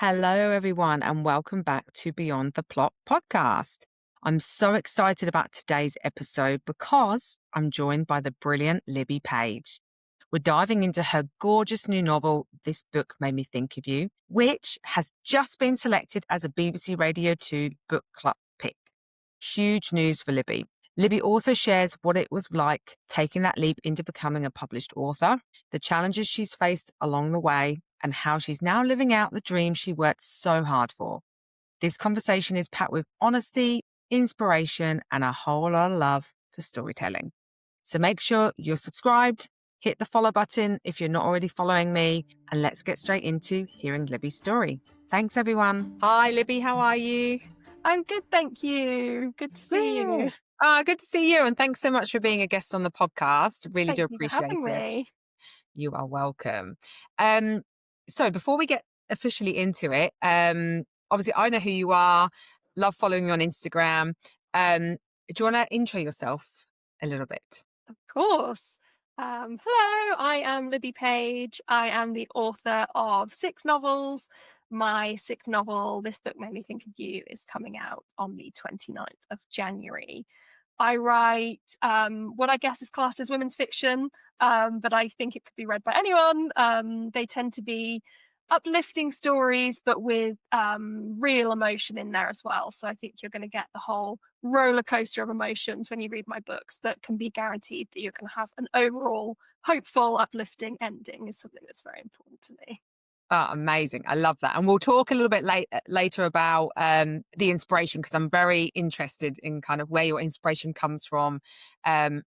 Hello, everyone, and welcome back to Beyond the Plot podcast. I'm so excited about today's episode because I'm joined by the brilliant Libby Page. We're diving into her gorgeous new novel, This Book Made Me Think of You, which has just been selected as a BBC Radio 2 book club pick. Huge news for Libby. Libby also shares what it was like taking that leap into becoming a published author, the challenges she's faced along the way, and how she's now living out the dream she worked so hard for. This conversation is packed with honesty, inspiration, and a whole lot of love for storytelling. So make sure you're subscribed, hit the follow button if you're not already following me, and let's get straight into hearing Libby's story. Thanks, everyone. Hi, Libby. How are you? I'm good, thank you. Good to see you. Good to see you. And thanks so much for being a guest on the podcast. Really do Thank you for appreciate having it. me. You are welcome. So before we get officially into it, obviously I know who you are, love following you on Instagram. Do you want to intro yourself a little bit? Of course. Hello, I am Libby Page. I am the author of 6 novels. My sixth novel, This Book Made Me Think of You, is coming out on the 29th of January. I write what I guess is classed as women's fiction, but I think it could be read by anyone. They tend to be uplifting stories, but with real emotion in there as well. So I think you're going to get the whole roller coaster of emotions when you read my books, but can be guaranteed that you're going to have an overall hopeful, uplifting ending is something that's very important to me. Oh, amazing. I love that. And we'll talk a little bit later about the inspiration, because I'm very interested in kind of where your inspiration comes from, um,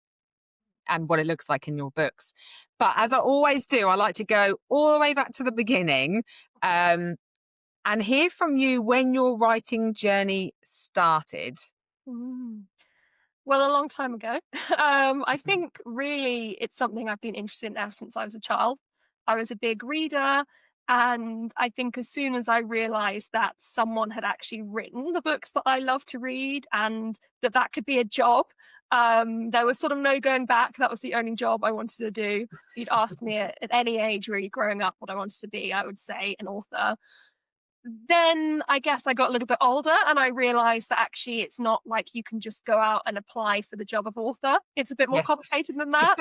and what it looks like in your books. But as I always do, I like to go all the way back to the beginning, and hear from you when your writing journey started. Mm. Well, a long time ago. I think really it's something I've been interested in ever since I was a child. I was a big reader, and I think as soon as I realized that someone had actually written the books that I love to read and that that could be a job, there was sort of no going back. That was the only job I wanted to do. If you'd asked me at any age, really growing up, what I wanted to be, I would say an author. Then I guess I got a little bit older and I realized that actually it's not like you can just go out and apply for the job of author. It's a bit more Yes. complicated than that.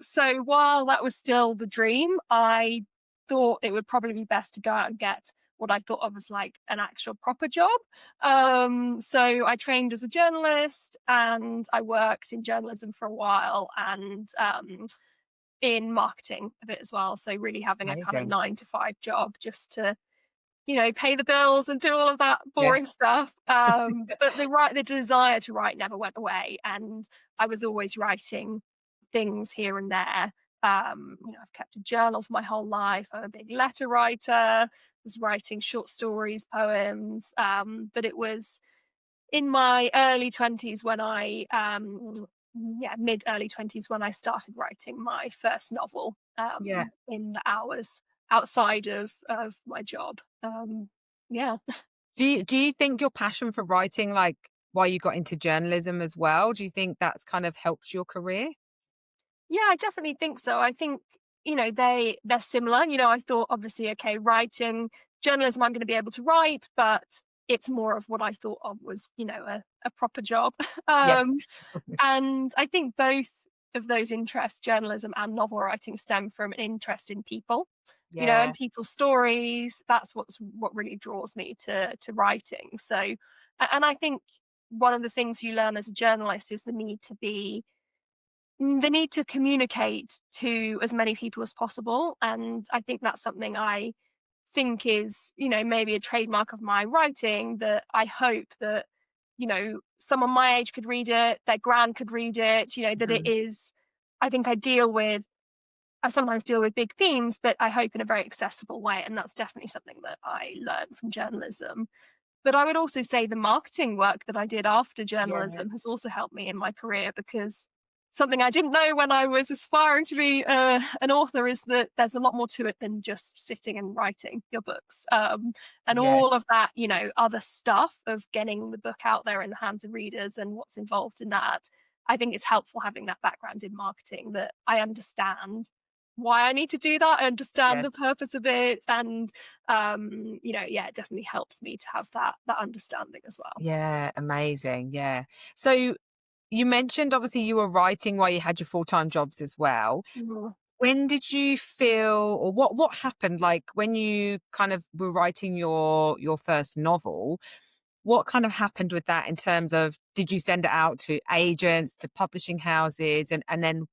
So while that was still the dream, I thought it would probably be best to go out and get what I thought of as like an actual proper job. So I trained as a journalist and I worked in journalism for a while and in marketing a bit as well. So really having a kind of Amazing. 9 to 5 job just to pay the bills and do all of that boring Yes. stuff. But the desire to write never went away, and I was always writing things here and there. I've kept a journal for my whole life. I'm a big letter writer. Was writing short stories, poems. But it was in my early 20s when mid early 20s when I started writing my first novel Yeah. in the hours outside of my job. Yeah. Do you think your passion for writing, like why you got into journalism as well, do you think that's kind of helped your career? Yeah, I definitely think so. I think, they're similar. I thought obviously, okay, writing, journalism, I'm going to be able to write, but it's more of what I thought of was, a proper job. Yes. um, and I think both of those interests, journalism and novel writing, stem from an interest in people, Yeah. and people's stories. That's what really draws me to writing. So, and I think one of the things you learn as a journalist is the need to communicate to as many people as possible. And I think that's something I think is, maybe a trademark of my writing, that I hope that, someone my age could read it, their grand could read it, that it Mhm. is, I think I sometimes deal with big themes, but I hope in a very accessible way. And that's definitely something that I learned from journalism. But I would also say the marketing work that I did after Yeah. journalism has also helped me in my career, because something I didn't know when I was aspiring to be an author is that there's a lot more to it than just sitting and writing your books. And all Yes. of that, other stuff of getting the book out there in the hands of readers and what's involved in that. I think it's helpful having that background in marketing, that I understand why I need to do that. I understand the Yes. purpose of it, and yeah, it definitely helps me to have that understanding as well. Yeah, amazing. Yeah. So you mentioned obviously you were writing while you had your full-time jobs as well. Mhm. When did you feel, or what happened, like when you kind of were writing your first novel? What kind of happened with that in terms of, did you send it out to agents, to publishing houses, and then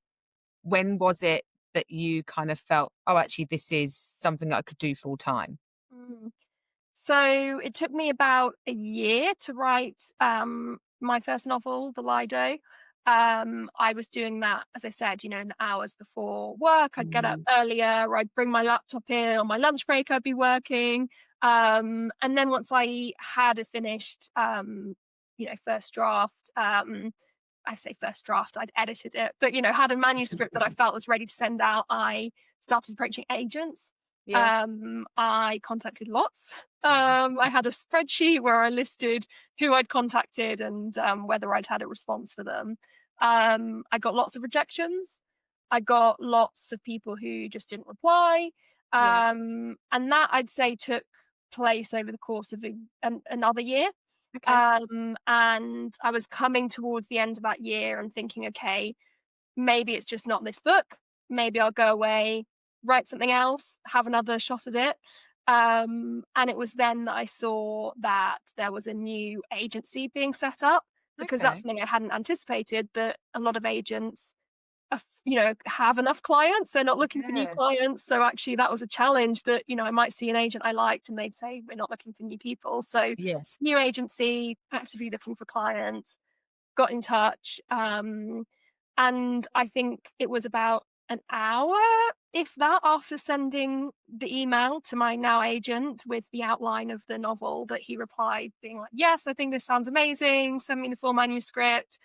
when was it that you kind of felt, oh, actually this is something that I could do full time? Mm. So it took me about a year to write my first novel, The Lido. I was doing that, as I said, in the hours before work. I'd get up Mm, earlier, I'd bring my laptop in on my lunch break, I'd be working. And then once I had a finished, first draft, I say first draft, I'd edited it, but had a manuscript that I felt was ready to send out, I started approaching agents. yeah, I contacted lots. I had a spreadsheet where I listed who I'd contacted and whether I'd had a response for them. I got lots of rejections. I got lots of people who just didn't reply. yeah. And that I'd say took place over the course of another year. Okay. And I was coming towards the end of that year and thinking, okay, maybe it's just not this book. Maybe I'll go away, write something else, have another shot at it. And it was then that I saw that there was a new agency being set up, because that's Okay. something I hadn't anticipated, that a lot of agents have enough clients. They're not looking for new Yeah. clients. So actually that was a challenge that, I might see an agent I liked and they'd say, we're not looking for new people. So Yes. new agency, actively looking for clients, got in touch. And I think it was about an hour, if that, after sending the email to my now agent with the outline of the novel, that he replied, being like, yes, I think this sounds amazing. Send me the full manuscript.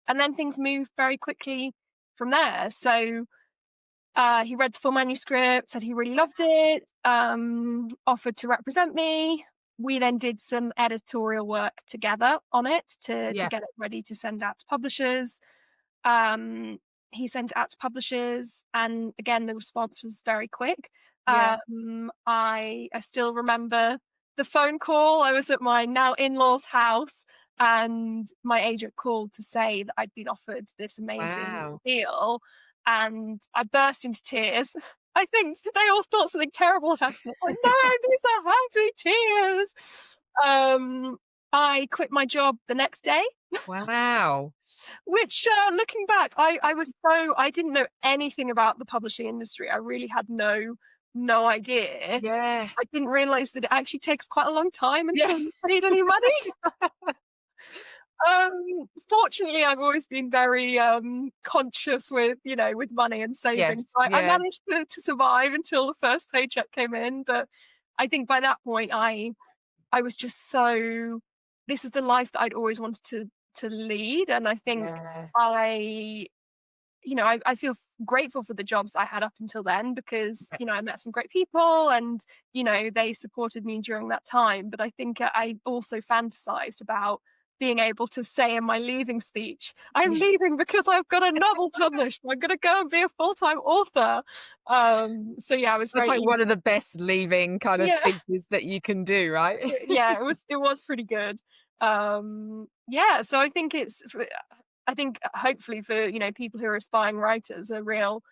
And then things moved very quickly from there. So he read the full manuscript, said he really loved it, offered to represent me. We then did some editorial work together on it to Yeah. get it ready to send out to publishers. Um, he sent it out to publishers, and again, the response was very quick. Yeah. I still remember the phone call. I was at my now in-laws' house, and my agent called to say that I'd been offered this amazing Wow. deal, and I burst into tears. I think they all thought something terrible had happened. Like, no, these are happy tears. Um, I quit my job the next day. Wow. Which, looking back, I didn't know anything about the publishing industry. I really had no idea. Yeah. I didn't realize that it actually takes quite a long time Yeah. until you paid any money. Fortunately, I've always been very, conscious with money and savings. Yes. So I Yeah. managed to survive until the first paycheck came in, but I think by that point, I was just so, this is the life that I'd always wanted to lead, and I think Yeah. I I feel grateful for the jobs I had up until then, because, I met some great people and, they supported me during that time. But I think I also fantasized about being able to say in my leaving speech, I'm Yeah. leaving because I've got a novel published. I'm going to go and be a full-time author. So yeah, I was That's very like eager. one of the best leaving kind of Yeah. speeches that you can do, right? Yeah, it was pretty good. Yeah, so I think hopefully for, people who are aspiring writers, a real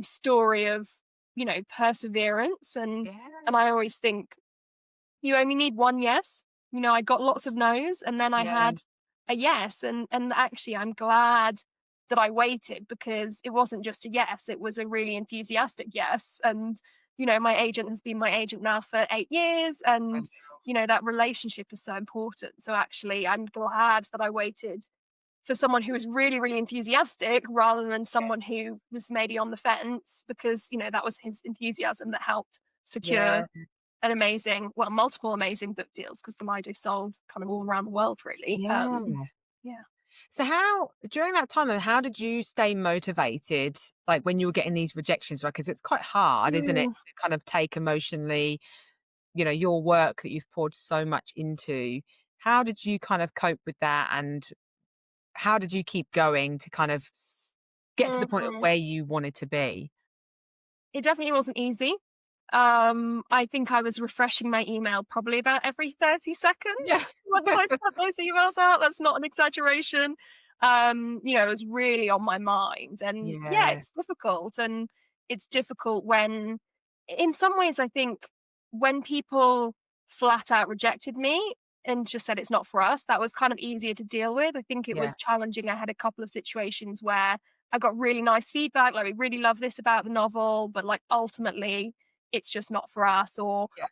story of, perseverance, and Yeah. I always think you only need one yes. I got lots of no's, and then I Yeah. had a yes, and actually I'm glad that I waited, because it wasn't just a yes, it was a really enthusiastic yes. And my agent has been my agent now for 8 years, Wow. and that relationship is so important. So actually I'm glad that I waited for someone who was really, really enthusiastic, rather than someone who was maybe on the fence, because that was his enthusiasm that helped secure Yeah. multiple amazing book deals, because the Lido sold kind of all around the world, really. Yeah. Yeah. So how, during that time then, how did you stay motivated, like when you were getting these rejections, right? Because it's quite hard, isn't it, Mm. to kind of take emotionally, your work that you've poured so much into. How did you kind of cope with that, and how did you keep going to kind of get to the point of Mm. where you wanted to be? It definitely wasn't easy. I think I was refreshing my email probably about every 30 seconds Yeah. once I sent those emails out. That's not an exaggeration. It was really on my mind. And yeah, Yeah, it's difficult. And it's difficult when, in some ways, I think when people flat out rejected me and just said it's not for us, that was kind of easier to deal with. I think it yeah, was challenging. I had a couple of situations where I got really nice feedback, like, "We really love this about the novel, but, like, ultimately, it's just not for us," or, yeah,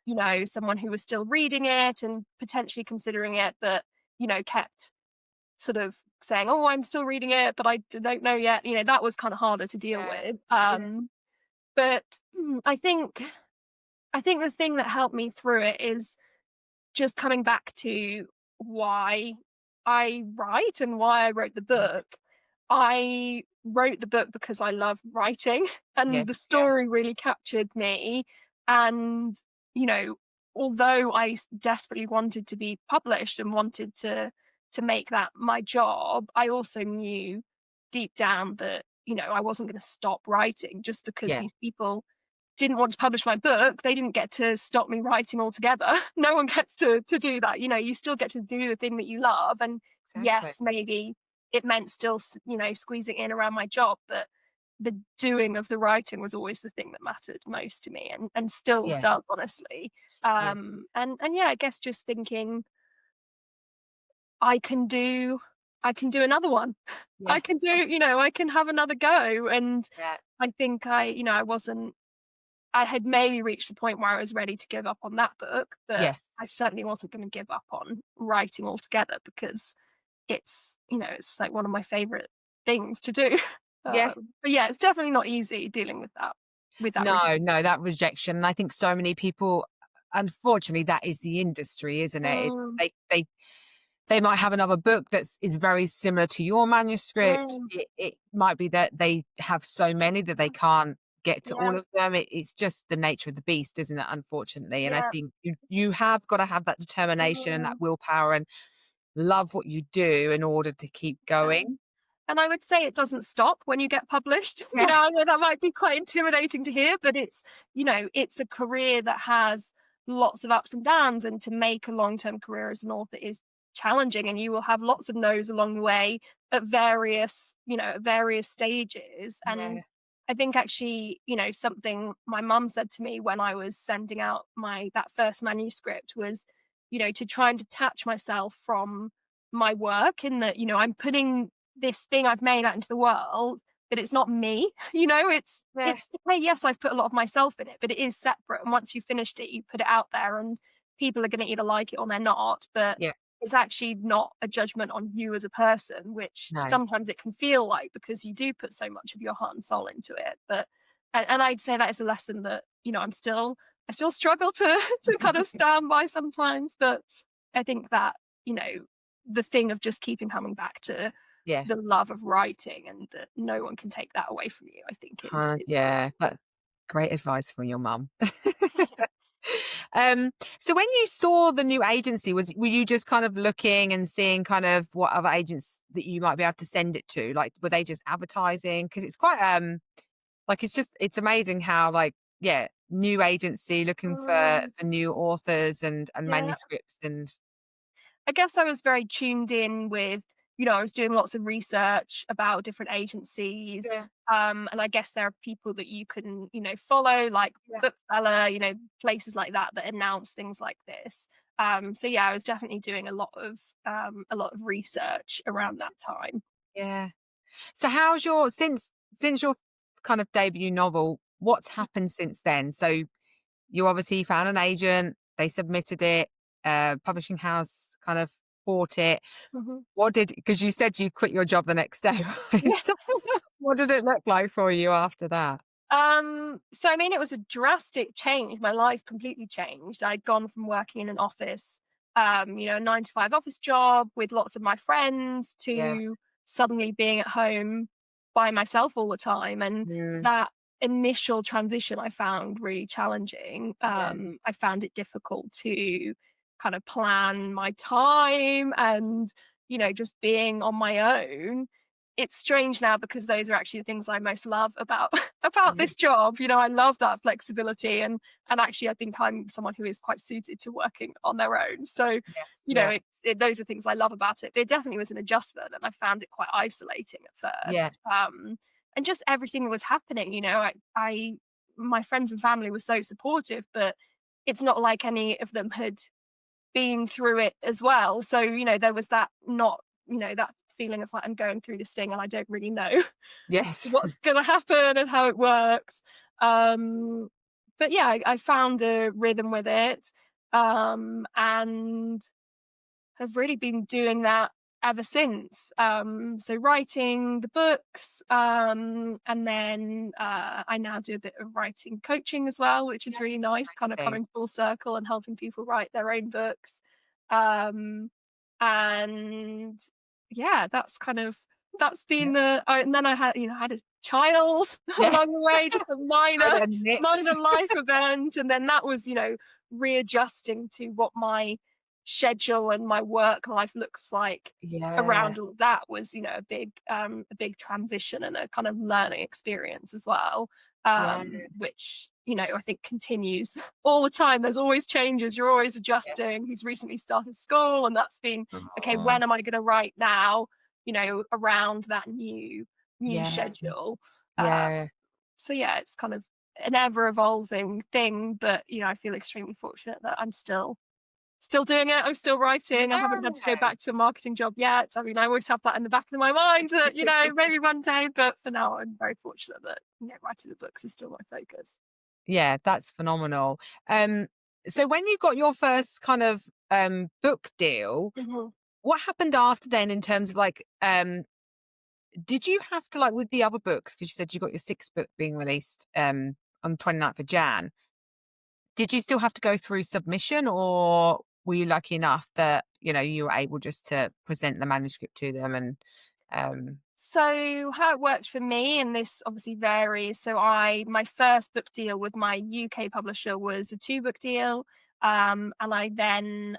someone who was still reading it and potentially considering it, but, kept sort of saying, "Oh, I'm still reading it, but don't know yet." That was kinda harder to deal yeah, with. yeah, But, I think the thing that helped me through it is just coming back to why I write and why I wrote the yeah. book. I wrote the book because I love writing and the Yes, yeah, story really captured me. And, you know, although desperately wanted to be published and wanted to make that my job, I also knew deep down that, I wasn't going to stop writing just because yeah, these people didn't want to publish my book. They didn't get to stop me writing altogether. No one gets to do that. You still get to do the thing that you love. And exactly. yes, maybe it meant still, squeezing in around my job, but the doing of the writing was always the thing that mattered most to me, and still Yeah, does, honestly. yeah, And yeah, I guess just thinking I can do, I can do another one. yeah, I can have another go. And yeah. I think I wasn't I had maybe reached the point where I was ready to give up on that book, but I Yes, certainly wasn't gonna give up on writing altogether because it's like one of my favorite things to do. yeah. But yeah, it's definitely not easy dealing with that rejection. No, no, that rejection, and I think so many people, unfortunately, that is the industry, isn't it? It's Mm, they might have another book is very similar to your manuscript. mm, It might be that they have so many that they can't get to yeah, all of them. It's just the nature of the beast, isn't it, unfortunately? And I yeah, think you have gotta have that determination and that mm, willpower and love what you do in order to keep yeah. going. And I would say it doesn't stop when you get published. Yeah, I know that might be quite intimidating to hear, but it's a career that has lots of ups and downs. And to make a long term career as an author is challenging. And you will have lots of no's along the way at various stages. yeah, And I think actually, something my mum said to me when I was sending out that first manuscript was, to try and detach myself from my work in that, I'm putting this thing I've made out into the world, but it's not me. yeah, It's okay, yes, I've put a lot of myself in it, but it is separate. And once you've finished it, you put it out there and people are gonna either like it or they're not. But yeah. it's actually not a judgment on you as a person, which No. sometimes it can feel like because you do put so much of your heart and soul into it. But and I'd say that is a lesson that, I still struggle to to kind of stand by sometimes. But I think that, you know, the thing of just keeping coming back to Yeah. the love of writing and that no one can take that away from you, I think is the Yeah, that great advice from your mum. Um, so when you saw the new agency, were you just kind of looking and seeing kind of what other agents that you might be able to send it to? Like, were they just advertising? Because it's quite like it's amazing how like yeah, new agency looking Mm, for new authors and yeah. manuscripts and I guess I was very tuned in with, I was doing lots of research about different agencies. yeah, And I guess there are people that you can, follow, like yeah, Bookseller, places like that that announce things like this. So yeah, I was definitely doing a lot of research around that time. yeah. So how's your since your kind of debut novel, what's happened since then? So you obviously found an agent, they submitted it, publishing house kind of bought it. Mhm. What did because you said you quit your job the next day, right? Yeah. So what did it look like for you after that? So I mean, it was a drastic change. My life completely changed. I'd gone from working in an office, a 9 to 5 office job with lots of my friends Yeah. to suddenly being at home by myself all the time. And Mm, that initial transition I found really challenging. yeah. I found it difficult to kind of plan my time and, just being on my own it's strange now because those are actually the things I most love about about this job. You know, I love that flexibility, and actually I think I'm someone who is quite suited to working on their own. So, Yes. you know, Yeah. those are things I love about it. But it definitely was an adjustment, and I found it quite isolating at Yeah. first. And just everything that was happening, you know, I my friends and family were so supportive, but it's not like any of them had been through it as well. So, you know, there was that not, you know, that feeling of like I'm going through this thing and I don't really know Yes. what's gonna happen and how it works. Um, but yeah, I found a rhythm with it. And have really been doing that ever since. So writing the books, and then I now do a bit of writing coaching as well, which is Yeah. really nice, kind of Amazing. coming full circle and helping people write their own books. Um, and yeah, that's Yeah. been and then I had, you know, I had a child Yeah. along the way, just a So the mix. minor life event, and then that was, you know, readjusting to what my schedule and my work life looks like Yeah. around all of that was, you know, a big transition and a kind of learning experience as well. Yeah. Which, you know, I think continues all the time. There's always changes, you're always Yes. adjusting. He's recently started school, and that's been okay, Aw. when am I gonna write now, you know, around that new Yeah. schedule. Uh, Yeah. so yeah, it's kind of an ever evolving thing, but you know, I feel extremely fortunate that I'm still doing it. I'm still writing. I haven't had to go Yeah. back to a marketing job yet. I mean, I always have that in the back of my mind that, you know, maybe one day, but for now, I'm very fortunate that, you know, writing the books is still my focus. Yeah, that's phenomenal. Um, so when you got your first kind of book deal, Mhm. what happened after then in terms of like did you have to like with the other books, because you said you got your sixth book being released on the 29th of Jan, did you still have to go through submission, or were you lucky enough that, you know, you were able just to present the manuscript to them and um So how it worked for me, and this obviously varies. So my first book deal with my UK publisher was a two-book deal. And I then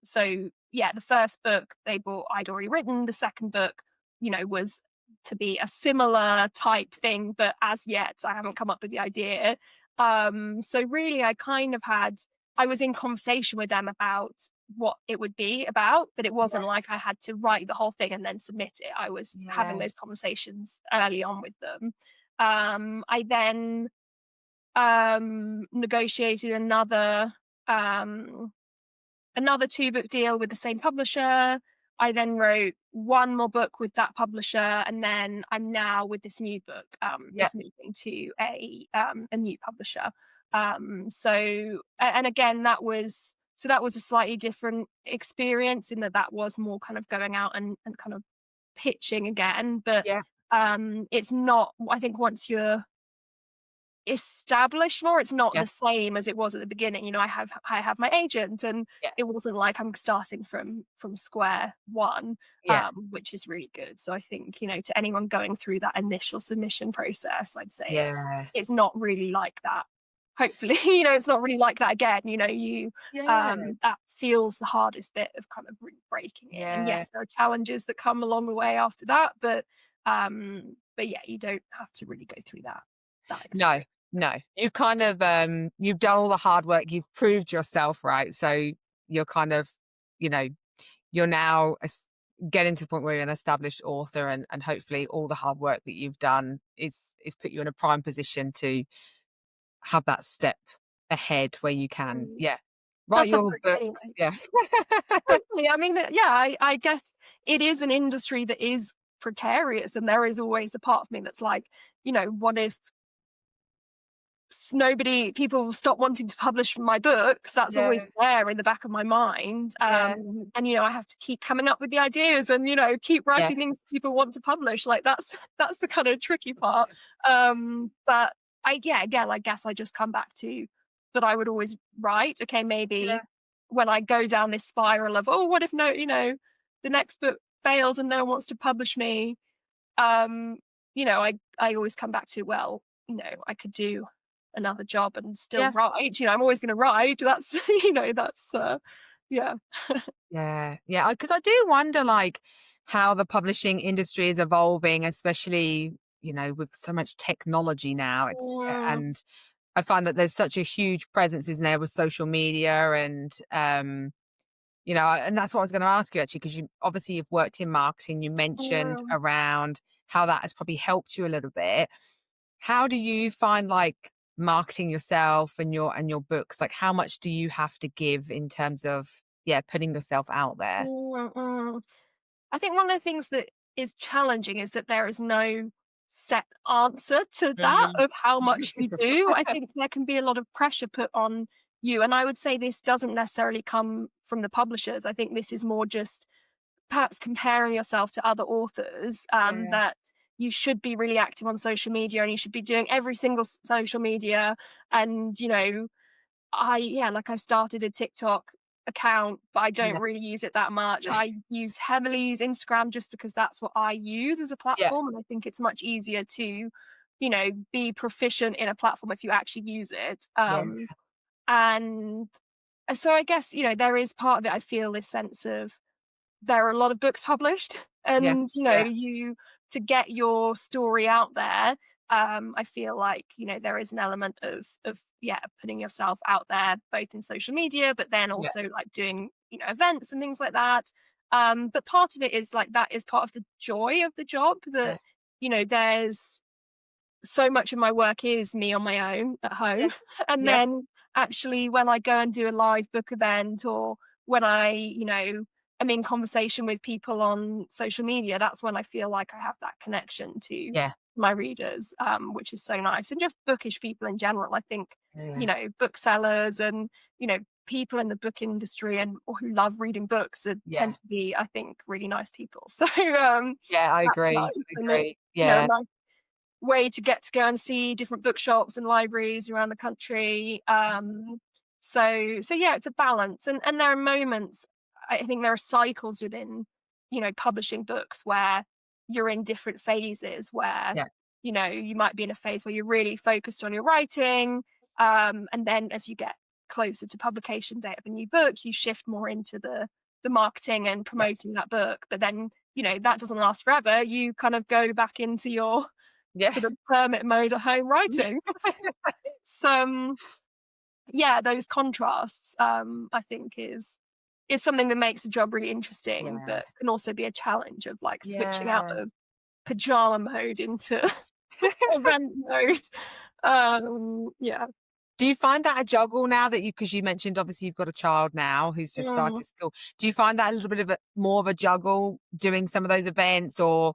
so yeah, the first book they bought I'd already written. The second book, you know, was to be a similar type thing, but as yet I haven't come up with the idea. So really I was in conversation with them about what it would be about, but it yeah, wasn't like I had to write the whole thing and then submit it. I was having yeah, those conversations early on with them. I then negotiated um, another two-book deal with the same publisher. I then wrote one more book with that publisher, and then I'm now with this new book, yeah, is moving to a new publisher. And again, that was a slightly different experience in that that was more kind of going out and kind of pitching again. But yeah, it's not. I think once you're established more. It's not the yes, same as it was at the beginning. You know, I have my agent, and yeah, it wasn't like I'm starting from square one, yeah, which is really good. So I think, you know, to anyone going through that initial submission process, I'd say yeah, it's not really like that. Hopefully, you know, it's not really like that again. You know, yeah, that feels the hardest bit of kind of really breaking in. And yeah. yes, there are challenges that come along the way after that, but yeah, you don't have to really go through that No, experience. no. You've kind of you've done all the hard work, you've proved yourself, right? So you're kind of, you know, you're now getting to the point where you're an established author, and hopefully all the hard work that you've done is put you in a prime position to have that step ahead where you can, Mm. yeah, write That's the your hope books. anyway. Yeah. Hopefully, I mean, yeah, I guess it is an industry that is precarious, and there is always the part of me that's like, you know, what if nobody people stop wanting to publish my books? That's Yeah, always there in the back of my mind. yeah, And you know, I have to keep coming up with the ideas and, you know, keep writing yes, things people want to publish. Like that's the kind of tricky part. But I yeah, again, I guess I just come back to that I would always write. Okay, yeah, maybe when I go down this spiral of, oh, what if no, you know, the next book fails and no one wants to publish me, um, you know, I always come back to, well, you know, I could do another job and still yeah, write. You know, I'm always going to write. That's you know, that's yeah. yeah, yeah. Because I do wonder, like, how the publishing industry is evolving, especially, with so much technology now. Mm, And I find that there's such a huge presence in there with social media and that's what I was going to ask you actually, because you've worked in marketing. You mentioned yeah. around how that has probably helped you a little bit. How do you find like marketing yourself and your books? Like how much do you have to give in terms of putting yourself out there? Mm, mm. I think one of the things that is challenging is that there is no set answer to that Mm. of how much you do. I think there can be a lot of pressure put on you. And I would say this doesn't necessarily come from the publishers. I think this is more just perhaps comparing yourself to other authors, Yeah. that you should be really active on social media and you should be doing every single social media. And, like I started a TikTok account, but I don't Yeah. really use it that much. I heavily use Instagram just because that's what I use as a Yeah. platform, and I think it's much easier to, be proficient in a platform if you actually use it. Yeah. And so I guess, there is part of it, I feel this sense of there are a lot of books published and, Yes. Yeah. you to get your story out there, I feel like, there is an element of putting yourself out there both in social media, but then Yeah. also like doing, events and things like that. But part of it is like that is part of the joy of the job Yeah. that, there's so much of my work is me on my own at home. Yeah. And Yeah. then actually when I go and do a live book event or when I, am in conversation with people on social media, that's when I feel like I have that connection to Yeah. my readers, which is so nice. And just bookish people in general. I think, Yeah. booksellers and, people in the book industry and or who love reading books Yeah. tend to be, I think, really nice people. So Yeah. I that's agree. nice. I And it's, agree. Yeah. a nice way to get to go and see different bookshops and libraries around the country. So yeah, it's a balance, and there are moments. I think there are cycles within, publishing books where you're in different phases. Where Yeah. you might be in a phase where you're really focused on your writing, and then as you get closer to publication date of a new book, you shift more into the marketing and Yeah. promoting that book. But then that doesn't last forever. You kind of go back into your Yeah. sort of hermit mode at home writing. So, yeah, those contrasts, I think is something that makes the job really interesting, Yeah. but can also be a challenge of like switching out Yeah. of pajama mode into event mode. Yeah. Do you find that a juggle now that because you mentioned obviously you've got a child now who's just Mm, started school. Do you find that a little bit of more of a juggle doing some of those events or,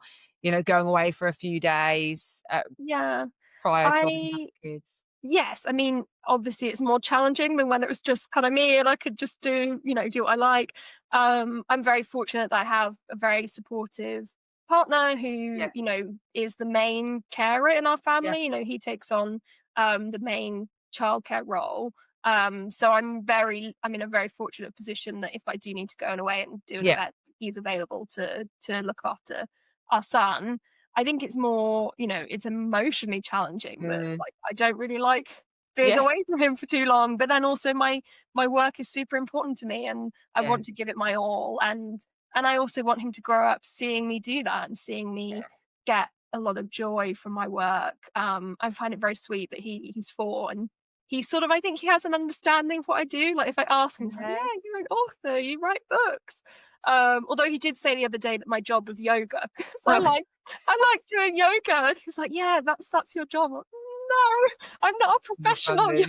going away for a few days yeah. prior to obviously I having kids? Yes, I mean, obviously it's more challenging than when it was just kind of me and I could just do what I like. I'm very fortunate that I have a very supportive partner who, Yeah. is the main carer in our Yeah. family. He takes on the main childcare role. So I'm in a very fortunate position that if I do need to go on away and do an Yeah. event, he's available to look after our son. I think it's more, it's emotionally challenging that Mm. like I don't really like being Yeah. away from him for too long. But then also my work is super important to me and I want to Yes. give it my all. And I also want him to grow up seeing me do that and seeing me Yeah. get a lot of joy from my work. I find it very sweet that he's 4 and he sort of I think he has an understanding of what I do. Like if I ask him, he's like, Yeah. "Yeah, you're an author, you write books." Although he did say the other day that my job was yoga because Oh, I like doing yoga. And he was like, "Yeah, that's your job." I'm like, no, I'm not a so professional funny.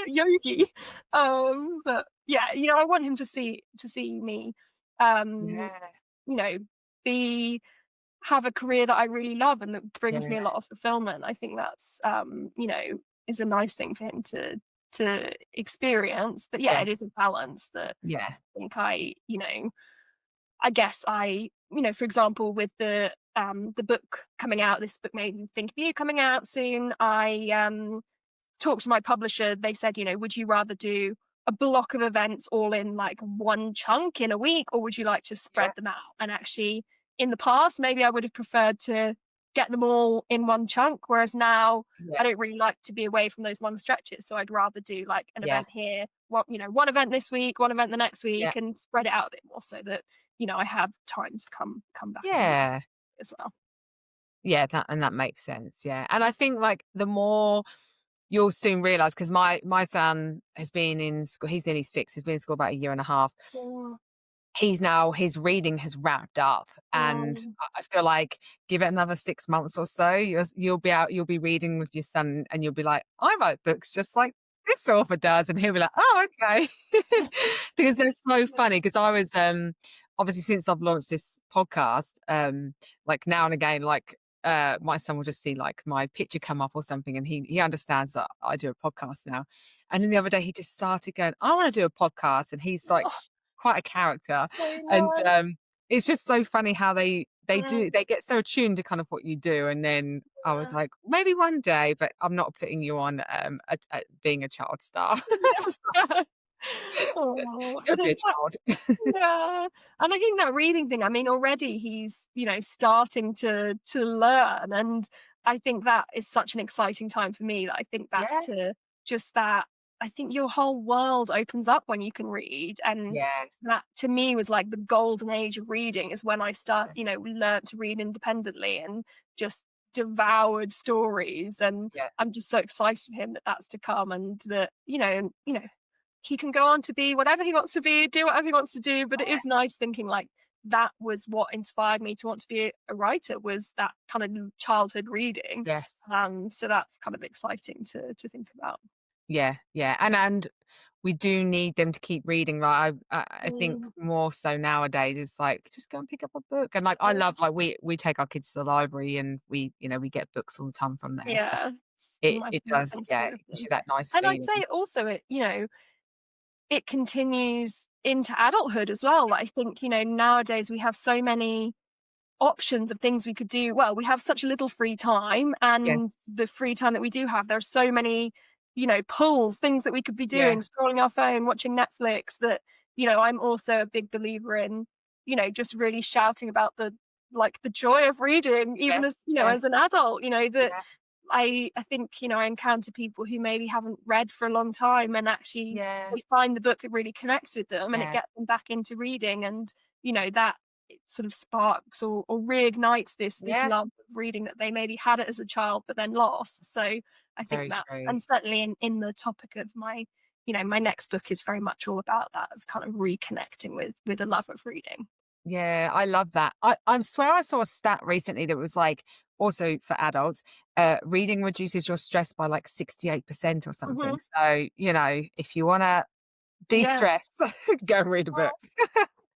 yogi. But yeah, I want him to see me, um, Yeah. you know, be have a career that I really love and that brings me a Yeah. lot of fulfillment. I think that's is a nice thing for him to experience. But yeah, Yeah. it is a balance that Yeah. I think I guess for example, with the book coming out, this book made me think of you coming out soon. I talked to my publisher. They said, would you rather do a block of events all in like one chunk in a week, or would you like to Yeah. spread them out? And actually, in the past, maybe I would have preferred to get them all in one chunk, whereas now I Yeah. don't really like to be away from those long stretches. So I'd rather do like an Yeah. event here, one event this week, one event the next Yeah. week, and spread it out a bit more so that I have time to come back and read Yeah. as well. Yeah, that makes sense, yeah, and I think, like, the more you'll soon realise, because my son has been in school, he's nearly 6, he's been in school about a year and a half. Yeah. His reading has wrapped up, and Mm. I feel like give it another 6 months or so, you'll be reading with your son, and you'll be like, "I write books just like this author does," and he'll be like, "Oh, okay." Because they're so Yeah. funny, 'cause I was, obviously, since I've launched this podcast, like, now and again, like, my son will just see, like, my picture come up or something, and he understands that I do a podcast now, and then the other day he just started going, "I wanna do a podcast," and he's, like, Oh, quite a character, so and, nice. it's just so funny how Mm, they get so attuned to kind of what you do, and then I was yeah. like, "Maybe one day, but I'm not putting you on, a being a child star." Yeah. Oh, Don't but be a it's that. child. Yeah, and I think that reading thing, I mean, already he's, starting to learn, and I think that is such an exciting time for me that I think back Yeah. to just that. I think your whole world opens up when you can read, and Yes. that to me was like the golden age of reading is when I Yeah. learnt to read independently and just devoured stories, and Yeah. I'm just so excited for him that that's to come, and that, he can go on to be whatever he wants to be, do whatever he wants to do. But it is nice thinking like that was what inspired me to want to be a writer, was that kind of childhood reading. Yes. So that's kind of exciting to think about. Yeah, yeah, and we do need them to keep reading, like, I think Mm, more so nowadays, it's like, just go and pick up a book, and, like, I yeah, love, like, we take our kids to the library, and we get books all the time from there, so yeah, it's it my it favorite does, things to yeah, do it with gives them. you that nice And I'd feeling. say also it continues into adulthood as well. I think nowadays we have so many options of things we could do. Well, we have such little free time, and Yes. the free time that we do have, there's so many, pulls, things that we could be Yeah. doing, scrolling our phone, watching Netflix, that, I'm also a big believer in, just really shouting about the joy of reading, even as, Yes. Yeah. as an adult, that Yeah. I think, I encounter people who maybe haven't read for a long time, and actually Yeah. they find the book that really connects with them, and it Yeah. gets them back into reading, and, that it sort of sparks or reignites this Yeah. love of reading that they maybe had it as a child but then lost. So I think Very that, true. and certainly in the topic of my next book is very much all about that, of kind of reconnecting with a love of reading. Yeah, I love that. I swear I saw a stat recently that was like, also for adults, reading reduces your stress by like 68% or something. Mhm. So, if you wanna Yeah. de-stress, go read a book.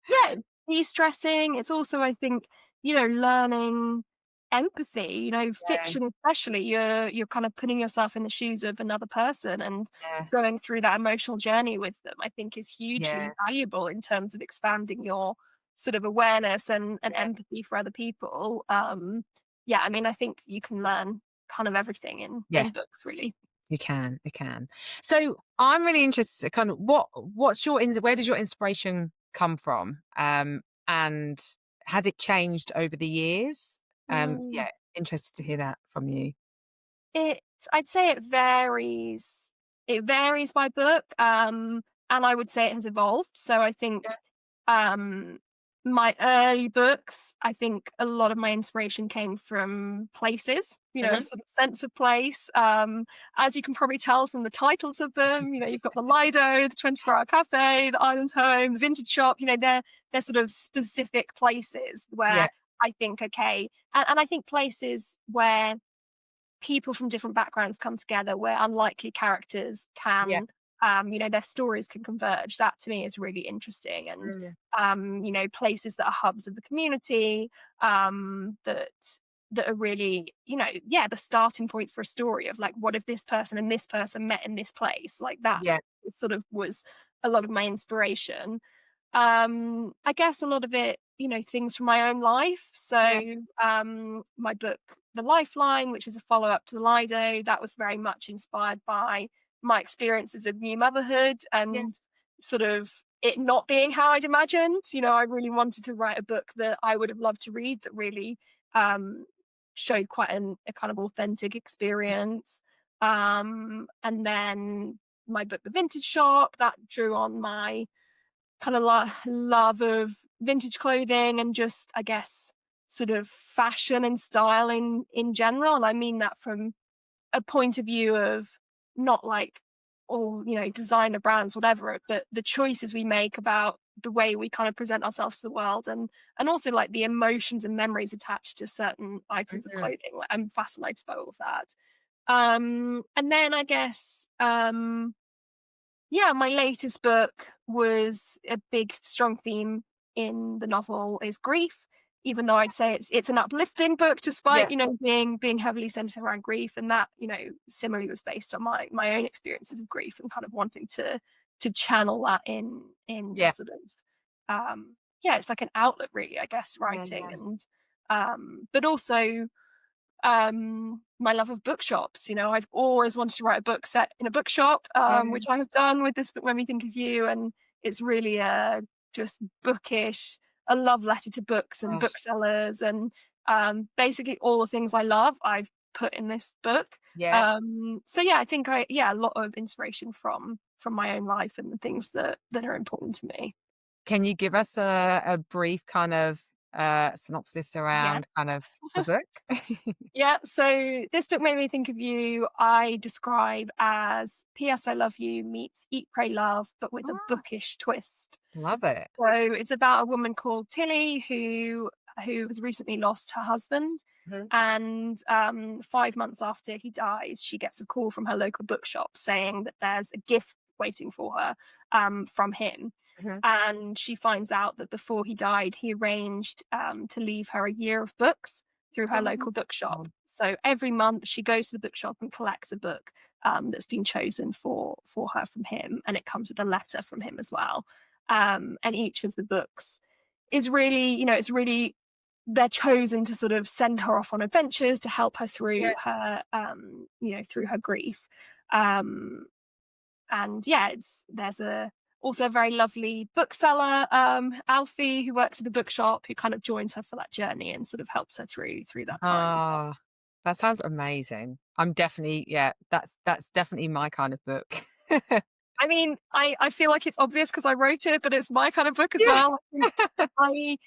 Yeah, de-stressing. It's also, I think, learning empathy, Yeah, fiction especially, you're kind of putting yourself in the shoes of another person and yeah, going through that emotional journey with them, I think is hugely yeah, valuable in terms of expanding your sort of awareness and yeah, empathy for other people. Yeah, I mean, I think you can learn kind of everything yeah, in books, really. you can. So, I'm really interested, kind of what's your where does your inspiration come from? And has it changed over the years? Mm. Yeah, interested to hear that from you. It I'd say it varies. It varies by book, and I would say it has evolved. So I think, Yeah. um, my early books, I think a lot of my inspiration came from places, a Mhm. sort of sense of place. As you can probably tell from the titles of them, you've got the Lido, the 24-hour cafe, the island home, the vintage shop, they're sort of specific places Yeah, where I think, okay, and I think places where people from different backgrounds come together, where unlikely characters yeah. can, their stories can converge. That to me is really interesting. And, Mm. places that are hubs of the community, that are really, yeah, the starting point for a story of like, what if this person and this person met in this place? Like that Yeah, sort of was a lot of my inspiration. I guess a lot of it, things from my own life. yeah, So, my book, The Lifeline, which is a follow up to the Lido, that was very much inspired by my experiences of new motherhood yeah, and sort of it not being how I'd imagined. I really wanted to write a book that I would have loved to read that really, um, showed quite a kind of authentic experience. And then my book, The Vintage Shop, that drew on my kind of love of vintage clothing and just, I guess, sort of fashion and style in general. And I mean that from a point of view of not like all, designer brands, whatever, but the choices we make about the way we kind of present ourselves to the world, and also like the emotions and memories attached to certain items of Mhm. clothing. Like, I'm fascinated by all of that. And then I guess, yeah, my latest book was a big, strong theme in the novel is grief, even though I'd say it's an uplifting book despite, Yeah. being heavily centered around grief. And that, similarly was based on my own experiences of grief and kind of wanting to channel that in Yeah. sort of yeah, it's like an outlet really, I guess, Yeah, writing. yeah. And but also my love of bookshops. I've always wanted to write a book set in a bookshop, which Yeah. I have done with this book when we think of you. And it's really just bookish, a love letter to books and Oh, booksellers, and basically all the things I love I've put in this book. yeah. So yeah, I think a lot of inspiration from my own life and the things that are important to me. Can you give us a brief kind of, synopsis Yeah. around kind of the book? Yeah, so this book made me think of you. I describe as P.S. I Love You meets Eat, Pray, Love, but with a Ah, bookish twist. love it. So it's about a woman called Tilly who has recently lost her husband, Mhm, and 5 months after he dies, she gets a call from her local bookshop saying that there's a gift waiting for her from him. mhm. And she finds out that before he died, he arranged to leave her a year of books through her local bookshop. Oh, So every month she goes to the bookshop and collects a book that's been chosen for her from him, and it comes with a letter from him as well. And each of the books is really, it's really, they're chosen to sort of send her off on adventures to help her yeah. through her, through her grief. Um, and yeah, there's also a very lovely bookseller, Alfie, who works at the bookshop, who kind of joins her for that journey and sort of helps her through that time as well. Ah, that sounds amazing. I'm definitely yeah, that's definitely my kind of book. I mean, I feel like it's obvious because I wrote it, but it's my kind of book as Yeah. well. I think I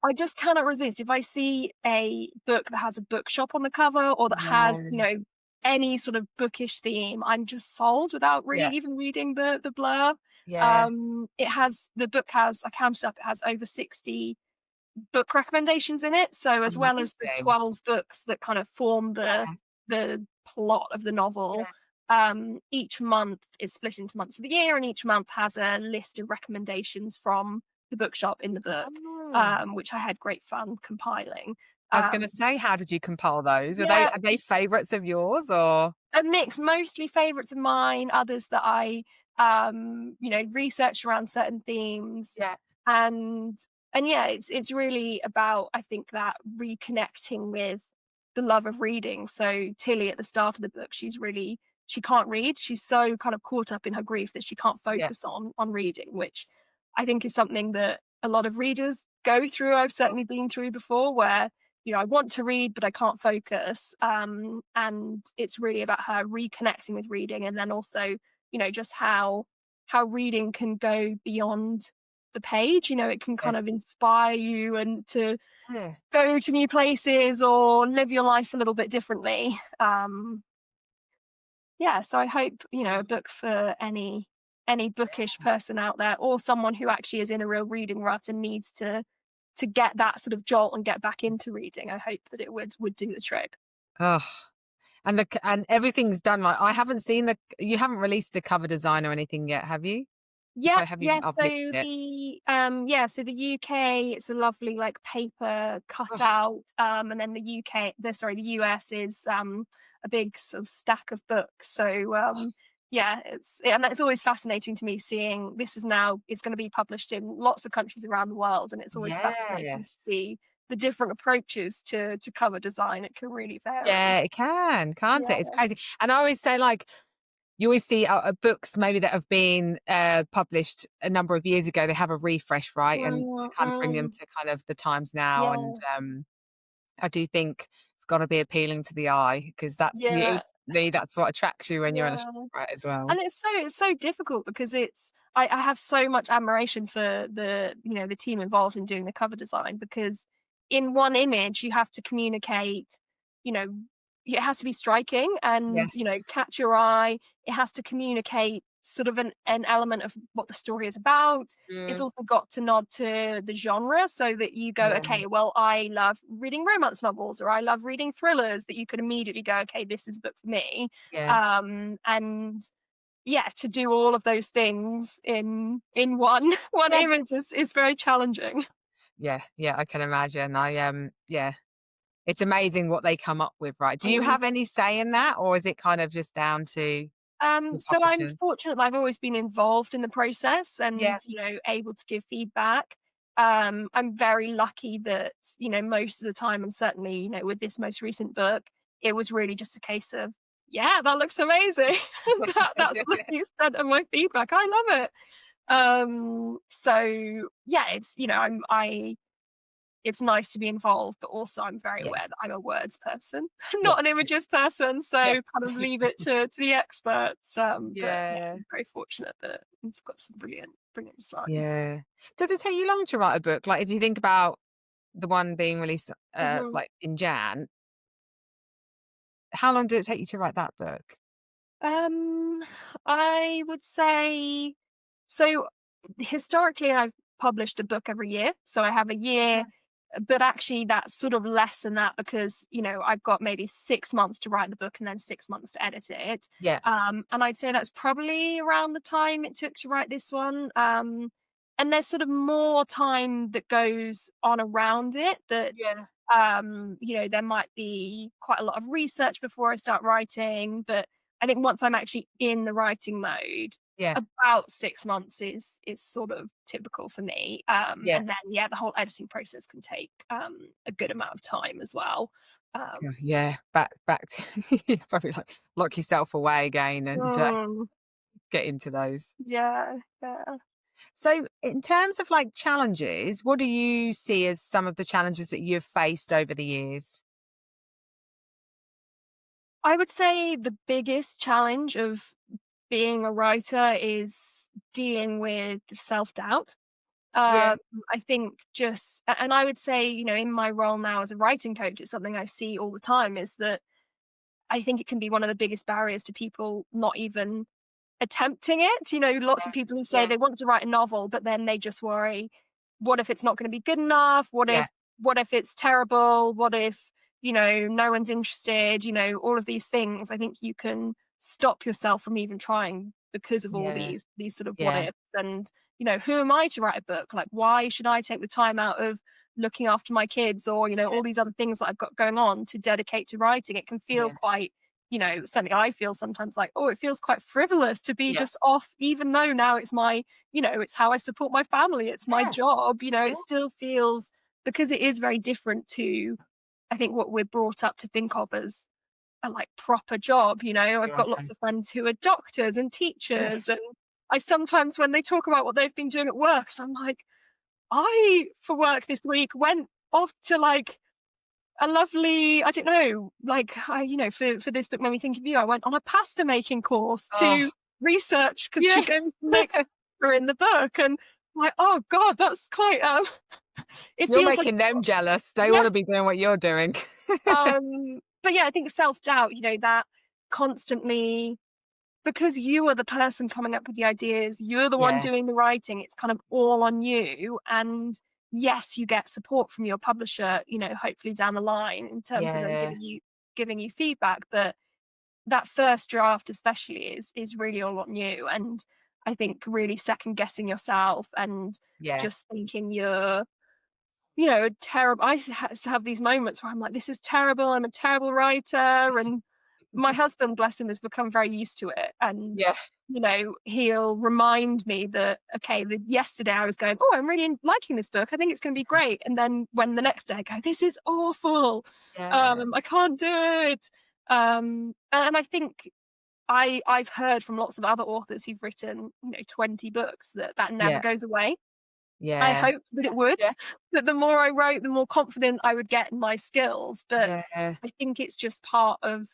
I just cannot resist. If I see a book that has a bookshop on the cover or that has, Yeah, any sort of bookish theme, I'm just sold without really yeah, even reading the blurb. yeah. The book has, I counted up, it has over 60 book recommendations in it. So as well as the Amazing. 12 books that kind of form Yeah, the plot of the novel, yeah. each month is split into months of the year, and each month has a list of recommendations from the bookshop in the book, Oh. which I had great fun compiling. I was gonna Um, say, how did you compile those? yeah, Are they favorites of yours or a mix, mostly favorites of mine, others that I, researched around certain themes. yeah, And yeah, it's really about, I think, that reconnecting with the love of reading. So Tilly at the start of the book, she can't read. She's so kind of caught up in her grief that she can't yeah. focus on reading, which I think is something that a lot of readers go through. I've Oh, certainly been through before, where I want to read but I can't focus. And it's really about her reconnecting with reading, and then also, just how reading can go beyond the page. It can kind of yes. inspire you and to Yeah. go to new places or live your life a little bit differently. Yeah, so I hope, a book for any bookish person out there, or someone who actually is in a real reading rut and needs to get that sort of jolt and get back into reading. I hope that it would do the trick. Oh, and and everything's done right. I haven't seen you haven't released the cover design or anything yet, have you? If Yeah, I have you yeah, I've missed it. so the UK, it's a lovely, like, paper Oh, cutout, and then the US is, a big sort of stack of books. So, yeah, and it's always fascinating to me seeing it's gonna be published in lots of countries around the world, and it's always fascinating to yes. see the different approaches to cover design. It can really vary. Yeah, it can, can't it? It's Yeah. crazy. And I always say, like, you always see, books maybe that have been, published a number of years ago, they have a refresh, right? And to Mm, kind of bring them mm. to kind of the times now, and, Yeah, I do think it's gotta be appealing to the eye because yeah, ultimately, that's what attracts you when you're in a shop, yeah. right, as well. And it's so difficult because I have so much admiration for the team involved in doing the cover design, because in one image you have to communicate, you know, it has to be striking and, Yes. catch your eye. It has to communicate sort of an element of what the story is about. It's Mm, also got to nod to the genre so that you go, yeah, okay, well, I love reading romance novels or I love reading thrillers, that you could immediately go, okay, this is a book for me. yeah, And yeah, to do all of those things in one one yeah, image is very challenging. yeah, yeah, I can imagine. Yeah, it's amazing what they come up with, right? Do you Mm. have any say in that, or is it kind of just down to the So I'm publishers? fortunate that I've always been involved in the process and, Yeah, able to give feedback. I'm very lucky that, most of the time, and certainly, with this most recent book, it was really just a case of, yeah, that looks amazing. That's the extent of my feedback. I love it. So yeah, it's nice to be involved, but also I'm very yeah, aware that I'm a words person, yeah, not an images person, so yeah, kind of leave it to the experts. But yeah, yeah, I'm very fortunate that we've got some brilliant designs. yeah. Does it take you long to write a book? Like, if you think about the one being released, Mhm. like in Jan, how long did it take you to write that book? Um, I would say so. Historically, I've published a book every year, so I have a year. Yeah, But actually, that's sort of less than that because I've got maybe 6 months to write the book and then 6 months to edit it. yeah, And I'd say that's probably around the time it took to write this one. And there's sort of more time that goes on around it that yeah, there might be quite a lot of research before I start writing, but I think once I'm actually in the writing mode, yeah, about 6 months is sort of typical for me. yeah. And then, yeah, the whole editing process can take, a good amount of time as well. Yeah, Um yeah, back to probably like lock yourself away again and Mm, get into those. yeah, yeah. So, in terms of like challenges, what do you see as some of the challenges that you've faced over the years? I would say the biggest challenge of being a writer is dealing with self-doubt. Yeah, Um, I think and I would say, in my role now as a writing coach, it's something I see all the time, is that I think it can be one of the biggest barriers to people not even attempting it. Lots of yeah, people who say yeah, they want to write a novel, but then they just worry, what if it's not going to be good enough? yeah, What if it's terrible? What if, no one's interested? All of these things. I think you can stop yourself from even trying because of all yeah, these sort of what yeah, ifs. And, who am I to write a book? Like, why should I take the time out of looking after my kids or, all these other things that I've got going on to dedicate to writing? It can feel yeah, quite, certainly I feel sometimes like, oh, it feels quite frivolous to be yeah, just off, even though now it's it's how I support my family, it's my yeah, job, yeah, it still feels, because it is very different to, I think, what we're brought up to think of as a like proper job. I've yeah, got lots of friends who are doctors and teachers, and I sometimes, when they talk about what they've been doing at work, I'm like, I, for work this week, went off to like a lovely, I don't know, like for this book made me think of you. I went on a pasta making course oh, to research because yeah. she goes to make her in the book, and I'm like, oh god, that's quite it You're feels like, making them jealous. They yeah. want to be doing what you're doing. But yeah, I think self-doubt, that constantly, because you are the person coming up with the ideas, you're the one Yeah, doing the writing, it's kind of all on you. And yes, you get support from your publisher, hopefully down the line in terms of them yeah, giving you feedback. But that first draft especially is really all on you. And I think really second guessing yourself and yeah, just thinking you're, terrible. I have these moments where I'm like, this is terrible. I'm a terrible writer. And my husband, bless him, has become very used to it. And, yeah, he'll remind me that, okay, yesterday I was going, oh, I'm really liking this book. I think it's going to be great. And then when the next day I go, this is awful. yeah, I can't do it. And I think I've heard from lots of other authors who've written, 20 books, that never yeah, goes away. I yeah, hoped that it would, yeah, that the more I wrote, the more confident I would get in my skills, but yeah, I think it's just part of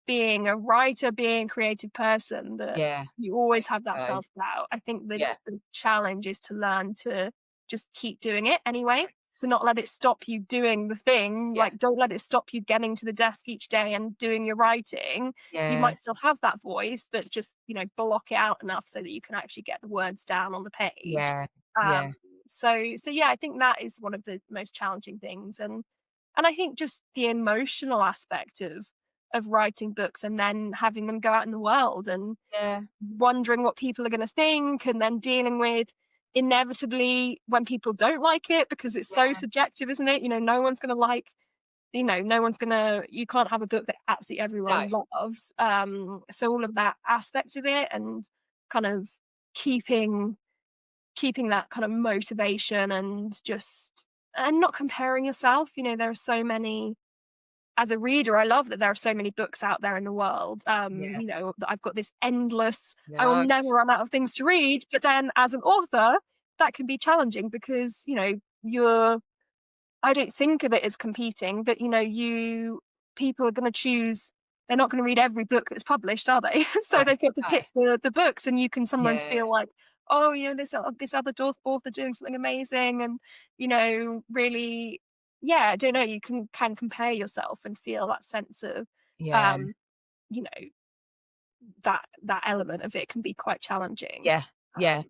being a writer, being a creative person, that Yeah, you I always think have that so. self-doubt. I think Yeah. the challenge is to learn to just keep doing it anyway, to Yes. not let it stop you doing the thing. Yeah. Like, don't let it stop you getting to the desk each day and doing your writing. You Yeah. might still have that voice, but just, block it out enough so that you can actually get the words down on the page. Yeah. Um, Yeah. so yeah, I think that is one of the most challenging things, and I think just the emotional aspect of writing books and then having them go out in the world and Yeah. wondering what people are going to think, and then dealing with inevitably when people don't like it, because it's so Yeah. subjective, isn't it? No one's going to like, no one's going to, you can't have a book that absolutely No. everyone loves. So all of that aspect of it, and kind of keeping that kind of motivation, and not comparing yourself. There are so many, as a reader, I love that there are so many books out there in the world. Yeah. That I've got this endless, I will Yeah. never run out of things to read. But then as an author, that can be challenging because, you're, I don't think of it as competing, but people are going to choose. They're not going to read every book that's published, are they? No. So they've got to No. pick the books, and you can sometimes Yeah. feel like, oh, this other author doing something amazing, and really, yeah, I don't know. You can compare yourself and feel that sense of, Yeah. um, you know, that element of it can be quite challenging. Yeah. Yeah.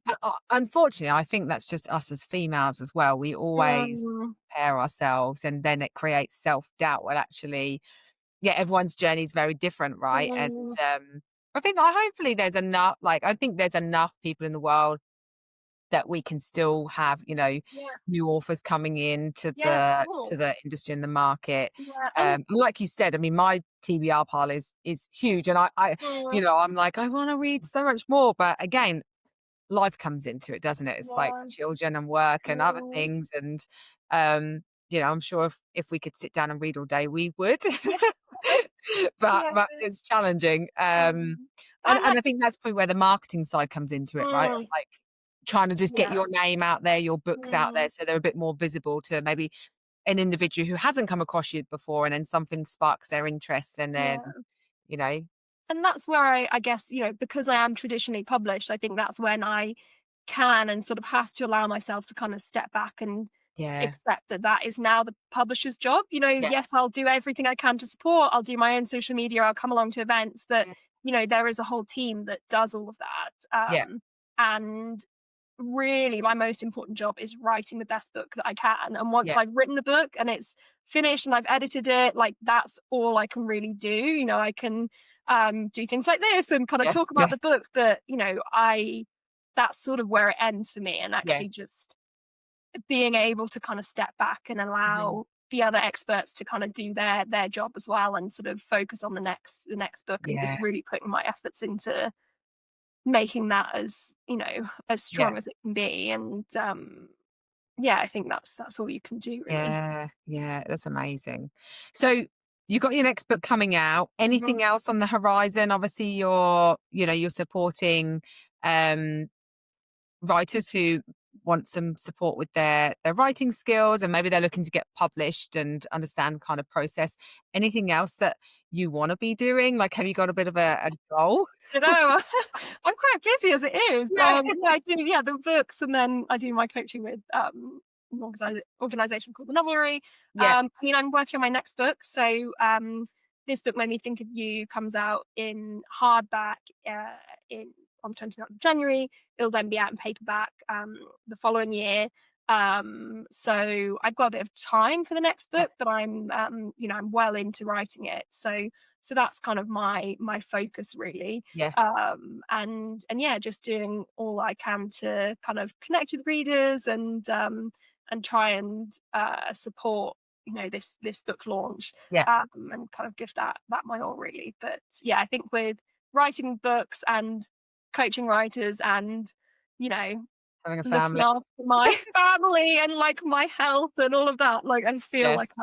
Unfortunately, I think that's just us as females as well. We always Mm, compare ourselves, and then it creates self-doubt. Well, actually, yeah, everyone's journey is very different, right? And mm, I think hopefully there's enough, like, I think there's enough people in the world that we can still have, yeah, new authors coming in yeah, of to course. the industry and the market. Yeah, and And like you said, I mean, my TBR pile is huge, and mm, I'm like, I want to read so much more, but again, life comes into it, doesn't it? It's like yeah, children and work and other mm, things, and um, I'm sure if we could sit down and read all day, we would. yeah, but yeah. it's challenging. And And and I that's think that's probably where the marketing side comes into it, right? mm, Like trying to just get yeah, your name out there, your books out mm, there, so they're a bit more visible to maybe an individual who hasn't come across you before, and then something sparks their interest, and then yeah. you know, And that's where I guess, because I am traditionally published, I think that's when I can and sort of have to allow myself to kind of step back and yeah, accept that that is now the publisher's job. Yes, yes, I'll do everything I can to support. I'll do my own social media. I'll come along to events, but yeah, there is a whole team that does all of that. yeah, And really my most important job is writing the best book that I can. And once yeah, I've written the book and it's finished and I've edited it, like that's all I can really do. I can do things like this and kind of yes, talk about yeah, the book, but I that's sort of where it ends for me. And yeah. actually just being able to kind of step back and Mhm. allow the other experts to kind of do their job as well, and sort of focus on the next book, and Yeah, just really putting my efforts into making that as yeah, strong as it can be. And yeah, I think that's all you can do really. yeah, yeah, that's amazing. So, you got your next book coming out. Mhm. Anything else on the horizon? Obviously, you're supporting, um, writers who want some support with their writing skills, and maybe they're looking to get published and understand the kind of process. Anything else that you wanna be doing? Like, have you got a bit of a goal? Dunno. I'm quite busy as it is. Yeah. Yeah, I do, yeah, the books, and then I do my coaching with an organisation called The Novelry. Yeah, I'm working on my next book. So this book, Made Me Think of You, comes out in hardback in on 29th of January. It'll then be out in paperback the following year. So I've got a bit of time for the next yeah, book, but I'm well into writing it. So that's kind of my focus really. yeah, And yeah, just doing all I can to kind of connect with readers, and try and support this book launch, yeah. and kind of give that my all really. But yeah, I think with writing books and coaching writers, and you know Having a looking family. after my family and like my health and all of that, like I feel like Yes,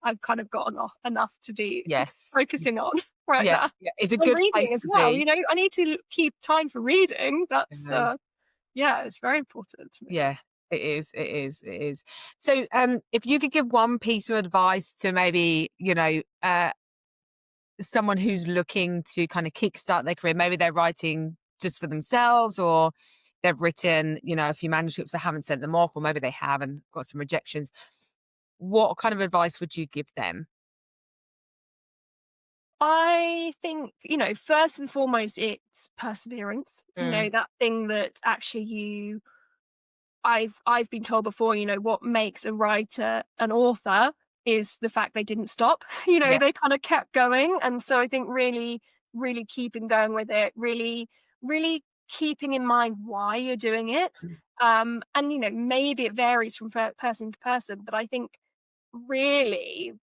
I've kind of got enough to be yes. focusing on right Yeah, now. yeah, it's a And good reading place as to well, be. I need to keep time for reading. That's Um, yeah, it's very important to me. yeah, it is, it is, it is. So, if you could give one piece of advice to maybe, someone who's looking to kind of kickstart their career, maybe they're writing just for themselves, or they've written, a few manuscripts but haven't sent them off, or maybe they have and got some rejections. What kind of advice would you give them? I think, first and foremost, it's perseverance. Mm, That thing that actually I've been told before, what makes a writer an author is the fact they didn't stop. yeah. They kind of kept going. And so I think really, really keeping going with it, really, really keeping in mind why you're doing it. Mm, And maybe it varies from person to person, but I think really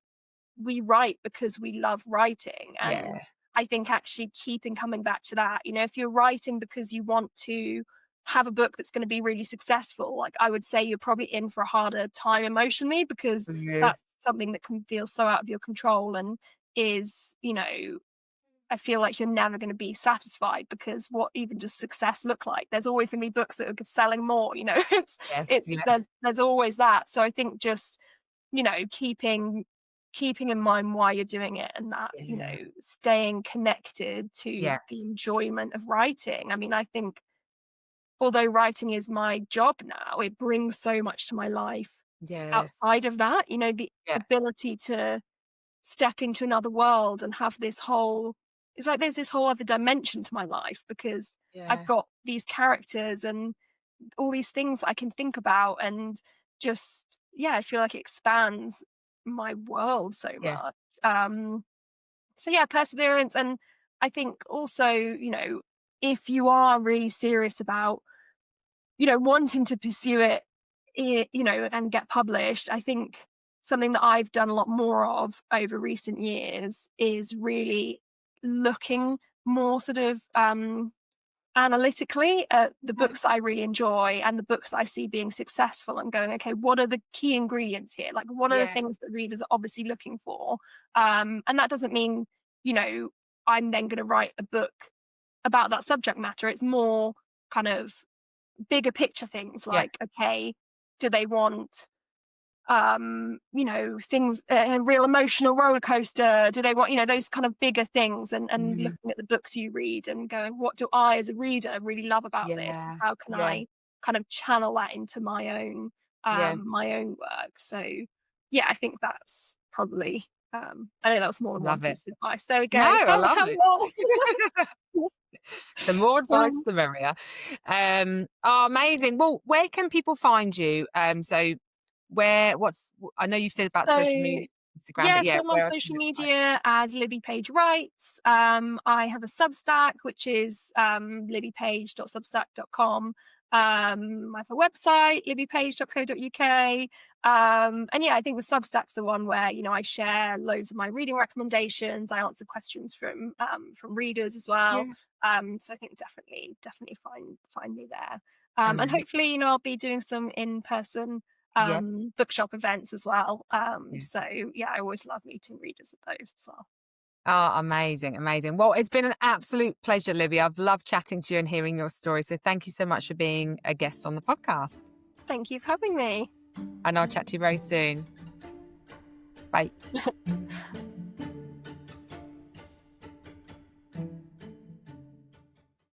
we write because we love writing. And yeah. I think actually keeping coming back to that, if you're writing because you want to have a book that's going to be really successful, like I would say you're probably in for a harder time emotionally, because Mhm. that's something that can feel so out of your control and is, I feel like you're never going to be satisfied, because what even does success look like? There's always going to be books that are selling more, it's Yes. it's Yeah. there's always that. So I think just keeping in mind why you're doing it, and that, Yeah. staying connected to Yeah. the enjoyment of writing. I mean, I think although writing is my job now, it brings so much to my life Yeah. outside of that, the Yeah. ability to step into another world and have this whole it's like there's this whole other dimension to my life, because I've Yeah. got these characters and all these things I can think about, and just, yeah, I feel like it expands my world so Yeah. much. So yeah, perseverance. And I think also, if you are really serious about, wanting to pursue it, and get published, I think something that I've done a lot more of over recent years is really looking more sort of analytically at the Yeah. books that I really enjoy and the books that I see being successful, and going, okay, what are the key ingredients here? Like, what are the Yeah. things that readers are obviously looking for? And that doesn't mean, you know, I'm then going to write a book about that subject matter. It's more kind of bigger picture things Yeah. like, okay, do they want things, a real emotional roller coaster? Do they want, those kind of bigger things? And Mhm. looking at the books you read and going, what do I as a reader really love about this? Yeah. How can Yeah. I kind of channel that into Yeah. my own work? So yeah, I think that's probably I know that was more than one Love it. piece of advice. There we No, go. I love Have it. more. The more advice, um, the merrier. Oh, amazing. Well, where can people find you? So I know you said about social so media, Instagram, but yeah, yeah, so I'm on where else can social people find media as Libby Page Writes. I have a Substack, which is libbypage.substack.com. I have a website, libbypage.co.uk. And yeah, I think the Substack's the one where, I share loads of my reading recommendations. I answer questions from readers as well. you? So I think definitely find me there. Yeah. And hopefully, I'll be doing some in-person Yeah. bookshop events as well. Yeah. So yeah, I always love meeting readers at those as well. Oh, amazing, amazing. Well, it's been an absolute pleasure, Libby. I've loved chatting to you and hearing your story. So thank you so much for being a guest on the podcast. Thank you for having me. And I'll chat to you very soon. Bye.